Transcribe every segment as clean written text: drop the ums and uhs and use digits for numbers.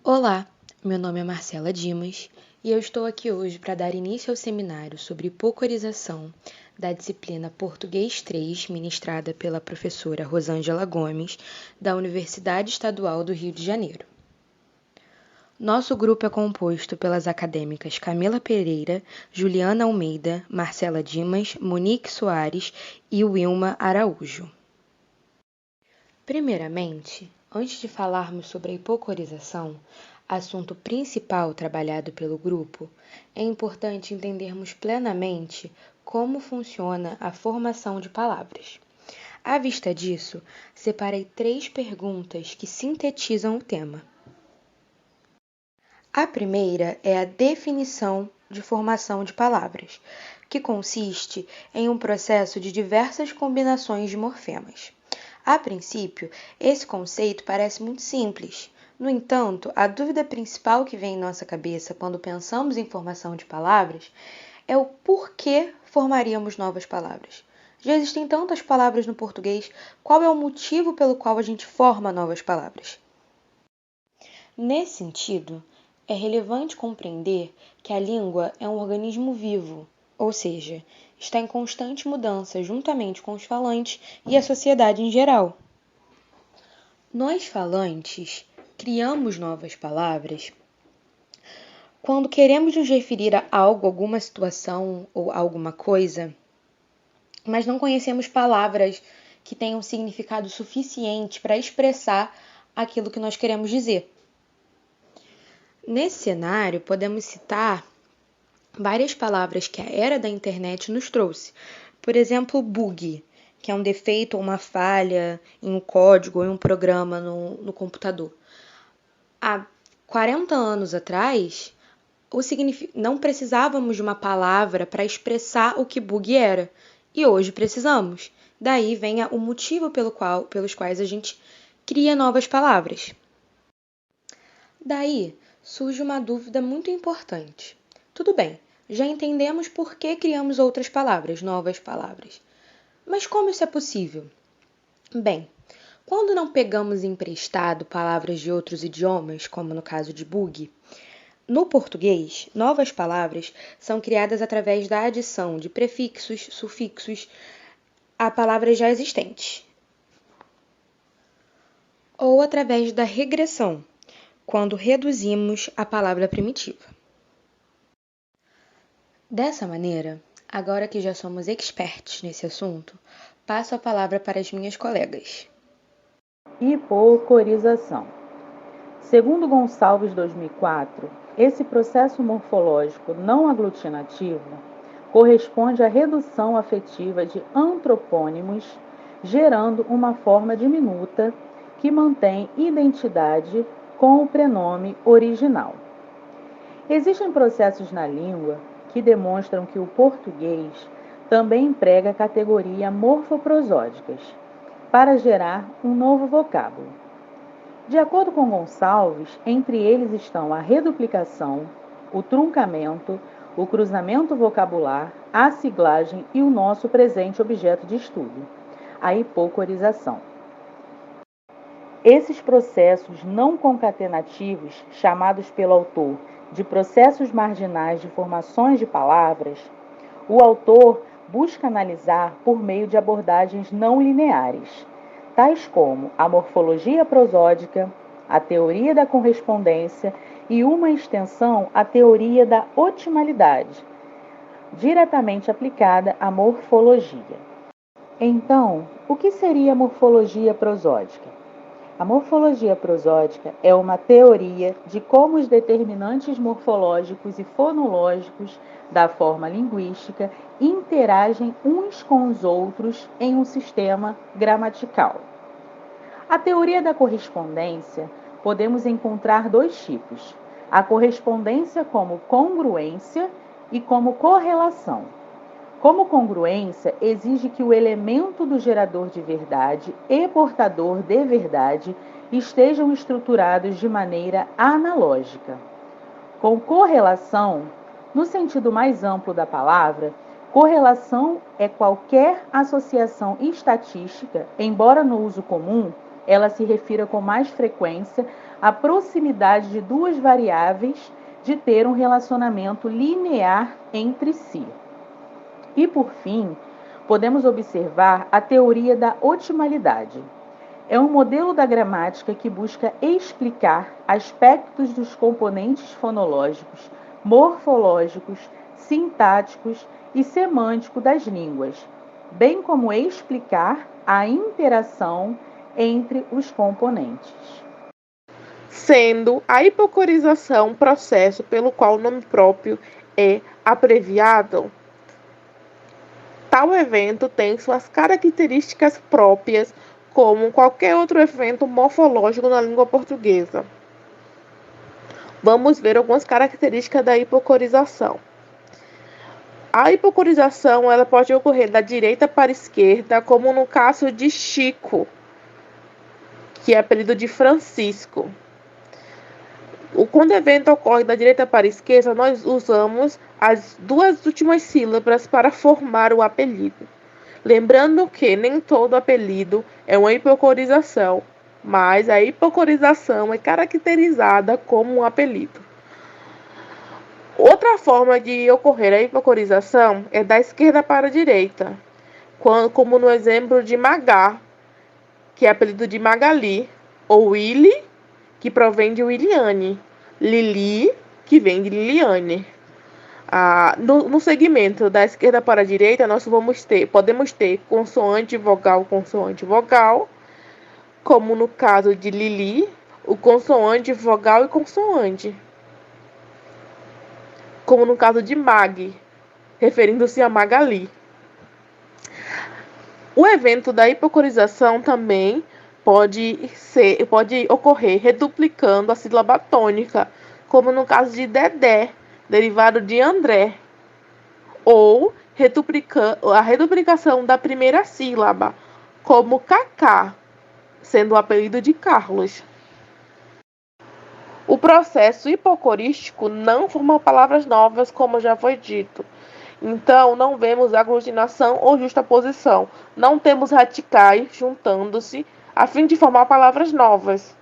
Olá, meu nome é Marcela Dimas e eu estou aqui hoje para dar início ao seminário sobre hipocorização da disciplina Português 3, ministrada pela professora Rosângela Gomes, da Universidade Estadual do Rio de Janeiro. Nosso grupo é composto pelas acadêmicas Camila Pereira, Juliana Almeida, Marcela Dimas, Monique Soares e Wilma Araújo. Primeiramente, antes de falarmos sobre a hipocorização, assunto principal trabalhado pelo grupo, é importante entendermos plenamente como funciona a formação de palavras. À vista disso, separei 3 perguntas que sintetizam o tema. A primeira é a definição de formação de palavras, que consiste em um processo de diversas combinações de morfemas. A princípio, esse conceito parece muito simples. No entanto, a dúvida principal que vem em nossa cabeça quando pensamos em formação de palavras é o porquê formaríamos novas palavras. Já existem tantas palavras no português, qual é o motivo pelo qual a gente forma novas palavras? Nesse sentido, é relevante compreender que a língua é um organismo vivo, ou seja, está em constante mudança juntamente com os falantes e a sociedade em geral. Nós falantes criamos novas palavras quando queremos nos referir a algo, alguma situação ou alguma coisa, mas não conhecemos palavras que tenham significado suficiente para expressar aquilo que nós queremos dizer. Nesse cenário, podemos citar várias palavras que a era da internet nos trouxe. Por exemplo, bug, que é um defeito ou uma falha em um código ou em um programa no computador. Há 40 anos atrás, não precisávamos de uma palavra para expressar o que bug era, e hoje precisamos. Daí vem o motivo pelos quais a gente cria novas palavras. Daí surge uma dúvida muito importante. Tudo bem, já entendemos por que criamos outras palavras, novas palavras. Mas como isso é possível? Bem, quando não pegamos emprestado palavras de outros idiomas, como no caso de bug, no português, novas palavras são criadas através da adição de prefixos, sufixos a palavras já existentes, ou através da regressão, quando reduzimos a palavra primitiva. Dessa maneira, agora que já somos experts nesse assunto, passo a palavra para as minhas colegas. Hipocorização. Segundo Gonçalves 2004, esse processo morfológico não aglutinativo corresponde à redução afetiva de antropônimos, gerando uma forma diminuta que mantém identidade com o prenome original. Existem processos na língua que demonstram que o português também emprega a categoria morfoprosódicas para gerar um novo vocábulo. De acordo com Gonçalves, entre eles estão a reduplicação, o truncamento, o cruzamento vocabular, a siglagem e o nosso presente objeto de estudo, a hipocorização. Esses processos não concatenativos, chamados pelo autor de processos marginais de formações de palavras, o autor busca analisar por meio de abordagens não lineares, tais como a morfologia prosódica, a teoria da correspondência e uma extensão à teoria da otimalidade, diretamente aplicada à morfologia. Então, o que seria a morfologia prosódica? A morfologia prosódica é uma teoria de como os determinantes morfológicos e fonológicos da forma linguística interagem uns com os outros em um sistema gramatical. A teoria da correspondência podemos encontrar 2 tipos: a correspondência como congruência e como correlação. Como congruência, exige que o elemento do gerador de verdade e portador de verdade estejam estruturados de maneira analógica. Com correlação, no sentido mais amplo da palavra, correlação é qualquer associação estatística, embora no uso comum, ela se refira com mais frequência à proximidade de duas variáveis de ter um relacionamento linear entre si. E, por fim, podemos observar a teoria da otimalidade. É um modelo da gramática que busca explicar aspectos dos componentes fonológicos, morfológicos, sintáticos e semânticos das línguas, bem como explicar a interação entre os componentes. Sendo a hipocorização um processo pelo qual o nome próprio é abreviado, tal evento tem suas características próprias, como qualquer outro evento morfológico na língua portuguesa. Vamos ver algumas características da hipocorização. A hipocorização ela pode ocorrer da direita para a esquerda, como no caso de Chico, que é apelido de Francisco. Quando o evento ocorre da direita para a esquerda, nós usamos as duas últimas sílabas para formar o apelido. Lembrando que nem todo apelido é uma hipocorização, mas a hipocorização é caracterizada como um apelido. Outra forma de ocorrer a hipocorização é da esquerda para a direita, como no exemplo de Magá, que é apelido de Magali, ou Willy, que provém de Williane, Lili, que vem de Liliane. No segmento da esquerda para a direita, nós podemos ter consoante, vogal, como no caso de Lili, o consoante, vogal e consoante, como no caso de Mag, referindo-se a Magali. O evento da hipocorização também pode ocorrer reduplicando a sílaba tônica, como no caso de Dedé, derivado de André, ou a reduplicação da primeira sílaba, como Cacá, sendo o apelido de Carlos. O processo hipocorístico não forma palavras novas, como já foi dito. Então, não vemos aglutinação ou justaposição. Não temos radicais juntando-se a fim de formar palavras novas.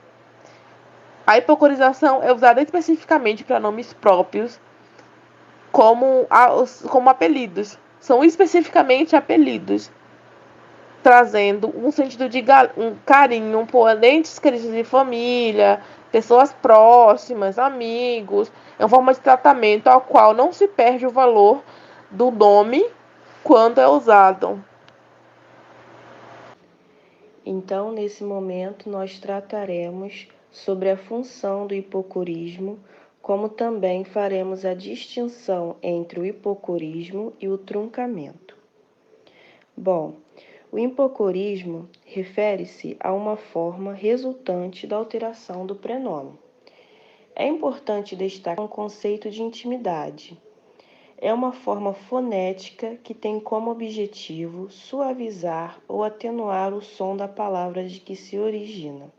A hipocorização é usada especificamente para nomes próprios, como apelidos. São especificamente apelidos, trazendo um sentido de um carinho por entes queridos de família, pessoas próximas, amigos. É uma forma de tratamento ao qual não se perde o valor do nome quando é usado. Então, nesse momento, nós trataremos sobre a função do hipocorismo, como também faremos a distinção entre o hipocorismo e o truncamento. Bom, o hipocorismo refere-se a uma forma resultante da alteração do prenome. É importante destacar um conceito de intimidade. É uma forma fonética que tem como objetivo suavizar ou atenuar o som da palavra de que se origina.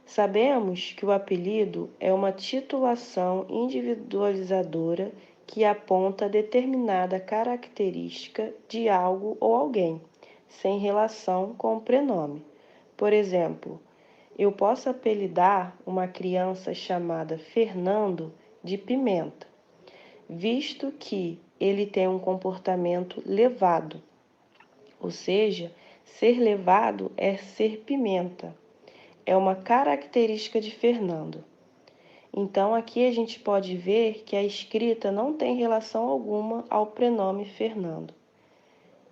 Sabemos que o apelido é uma titulação individualizadora que aponta determinada característica de algo ou alguém, sem relação com o prenome. Por exemplo, eu posso apelidar uma criança chamada Fernando de Pimenta, visto que ele tem um comportamento levado, ou seja, ser levado é ser pimenta, é uma característica de Fernando. Então, aqui a gente pode ver que a escrita não tem relação alguma ao prenome Fernando.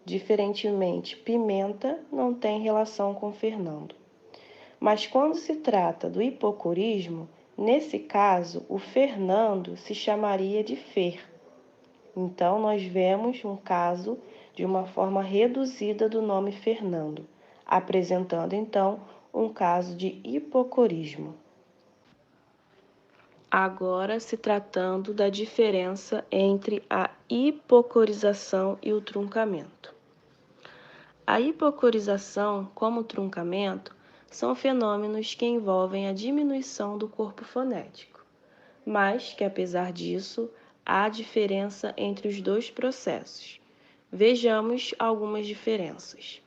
Diferentemente, Pimenta não tem relação com Fernando. Mas quando se trata do hipocorismo, nesse caso, o Fernando se chamaria de Fer. Então, nós vemos um caso de uma forma reduzida do nome Fernando, apresentando, então, um caso de hipocorismo. Agora, se tratando da diferença entre a hipocorização e o truncamento. A hipocorização, como o truncamento, são fenômenos que envolvem a diminuição do corpo fonético, mas que, apesar disso, há diferença entre os dois processos. Vejamos algumas diferenças.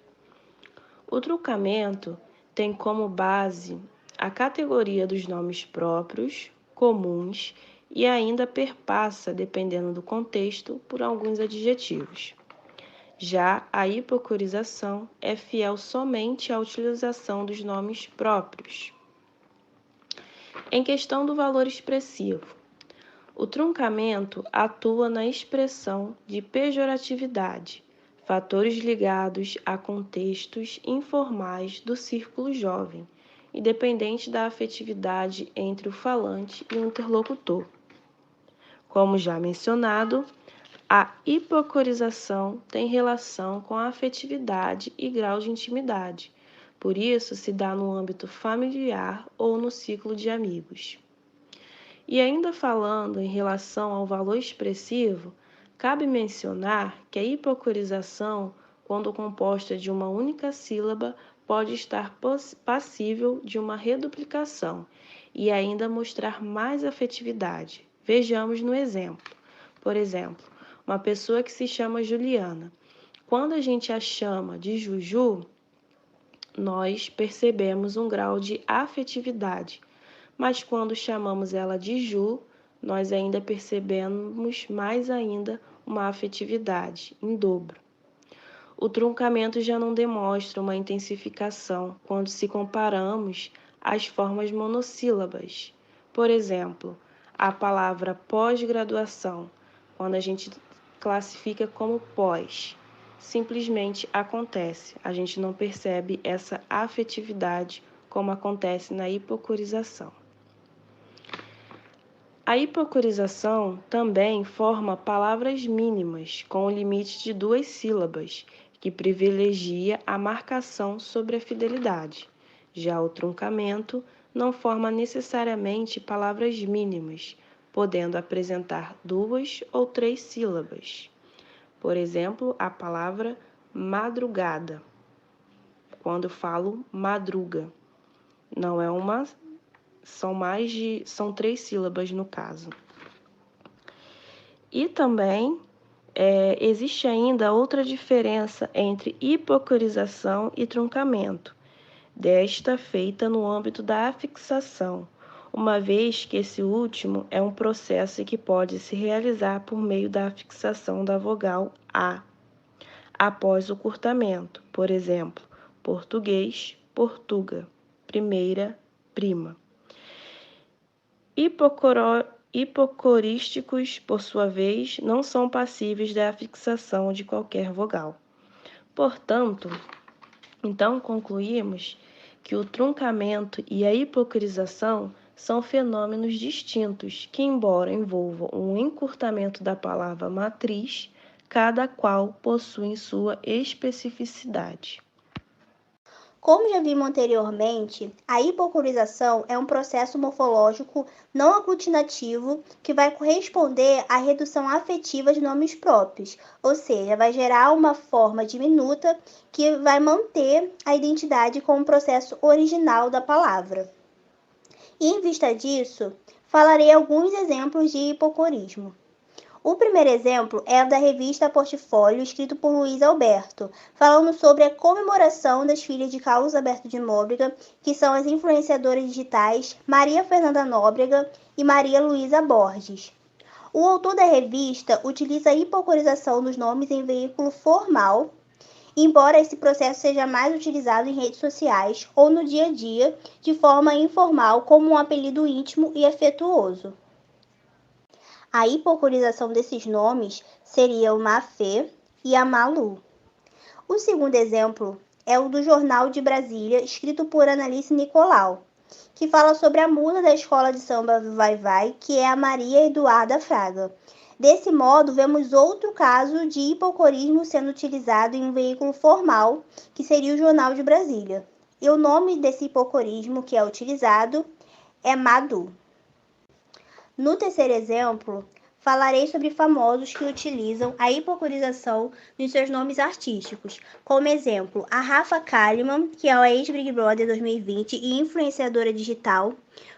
O truncamento tem como base a categoria dos nomes próprios, comuns e ainda perpassa, dependendo do contexto, por alguns adjetivos. Já a hipocorização é fiel somente à utilização dos nomes próprios. Em questão do valor expressivo, o truncamento atua na expressão de pejoratividade, fatores ligados a contextos informais do círculo jovem, independente da afetividade entre o falante e o interlocutor. Como já mencionado, a hipocorização tem relação com a afetividade e grau de intimidade, por isso se dá no âmbito familiar ou no ciclo de amigos. E ainda falando em relação ao valor expressivo, cabe mencionar que a hipocorização, quando composta de uma única sílaba, pode estar passível de uma reduplicação e ainda mostrar mais afetividade. Vejamos no exemplo. Por exemplo, uma pessoa que se chama Juliana. Quando a gente a chama de Juju, nós percebemos um grau de afetividade, mas quando chamamos ela de Ju, nós ainda percebemos mais ainda uma afetividade, em dobro. O truncamento já não demonstra uma intensificação quando se comparamos às formas monossílabas. Por exemplo, a palavra pós-graduação, quando a gente classifica como pós, simplesmente acontece. A gente não percebe essa afetividade como acontece na hipocorização. A hipocorização também forma palavras mínimas, com o limite de 2 sílabas, que privilegia a marcação sobre a fidelidade. Já o truncamento não forma necessariamente palavras mínimas, podendo apresentar 2 ou 3 sílabas. Por exemplo, a palavra madrugada. Quando eu falo madruga, não é uma... São 3 sílabas no caso. E também existe ainda outra diferença entre hipocorização e truncamento, desta feita no âmbito da afixação, uma vez que esse último é um processo que pode se realizar por meio da afixação da vogal A, após o curtamento, por exemplo, português, portuga, primeira, prima. Hipocorísticos, por sua vez, não são passíveis da afixação de qualquer vogal. Portanto, então concluímos que o truncamento e a hipocorização são fenômenos distintos que, embora envolvam um encurtamento da palavra matriz, cada qual possui sua especificidade. Como já vimos anteriormente, a hipocorização é um processo morfológico não aglutinativo que vai corresponder à redução afetiva de nomes próprios, ou seja, vai gerar uma forma diminuta que vai manter a identidade com o processo original da palavra. E em vista disso, falarei alguns exemplos de hipocorismo. O primeiro exemplo é o da revista Portfólio, escrito por Luiz Alberto, falando sobre a comemoração das filhas de Carlos Alberto de Nóbrega, que são as influenciadoras digitais Maria Fernanda Nóbrega e Maria Luísa Borges. O autor da revista utiliza a hipocorização dos nomes em veículo formal, embora esse processo seja mais utilizado em redes sociais ou no dia a dia, de forma informal, como um apelido íntimo e afetuoso. A hipocorização desses nomes seria o Mafê e a Malu. O segundo exemplo é o do Jornal de Brasília, escrito por Analice Nicolau, que fala sobre a musa da escola de samba Vai Vai, que é a Maria Eduarda Fraga. Desse modo, vemos outro caso de hipocorismo sendo utilizado em um veículo formal, que seria o Jornal de Brasília. E o nome desse hipocorismo que é utilizado é Madu. No terceiro exemplo, falarei sobre famosos que utilizam a hipocorização nos seus nomes artísticos. Como exemplo, a Rafa Kalimann, que é a ex-Big Brother 2020 e influenciadora digital,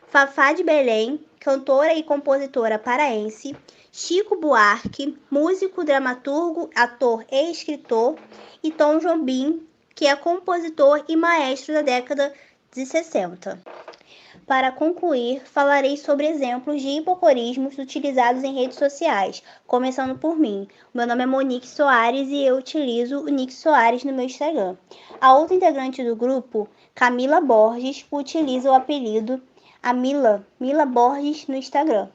Fafá de Belém, cantora e compositora paraense, Chico Buarque, músico, dramaturgo, ator e escritor, e Tom Jobim, que é compositor e maestro da década 1960. Para concluir, falarei sobre exemplos de hipocorismos utilizados em redes sociais, começando por mim. Meu nome é Monique Soares e eu utilizo o Nick Soares no meu Instagram. A outra integrante do grupo, Camila Borges, utiliza o apelido Mila Borges no Instagram.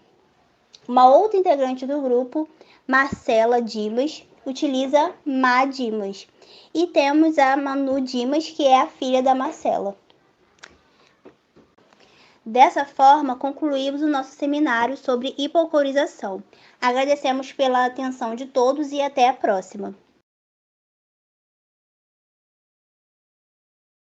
Uma outra integrante do grupo, Marcela Dimas, utiliza Ma Dimas. E temos a Manu Dimas, que é a filha da Marcela. Dessa forma, concluímos o nosso seminário sobre hipocorização. Agradecemos pela atenção de todos e até a próxima.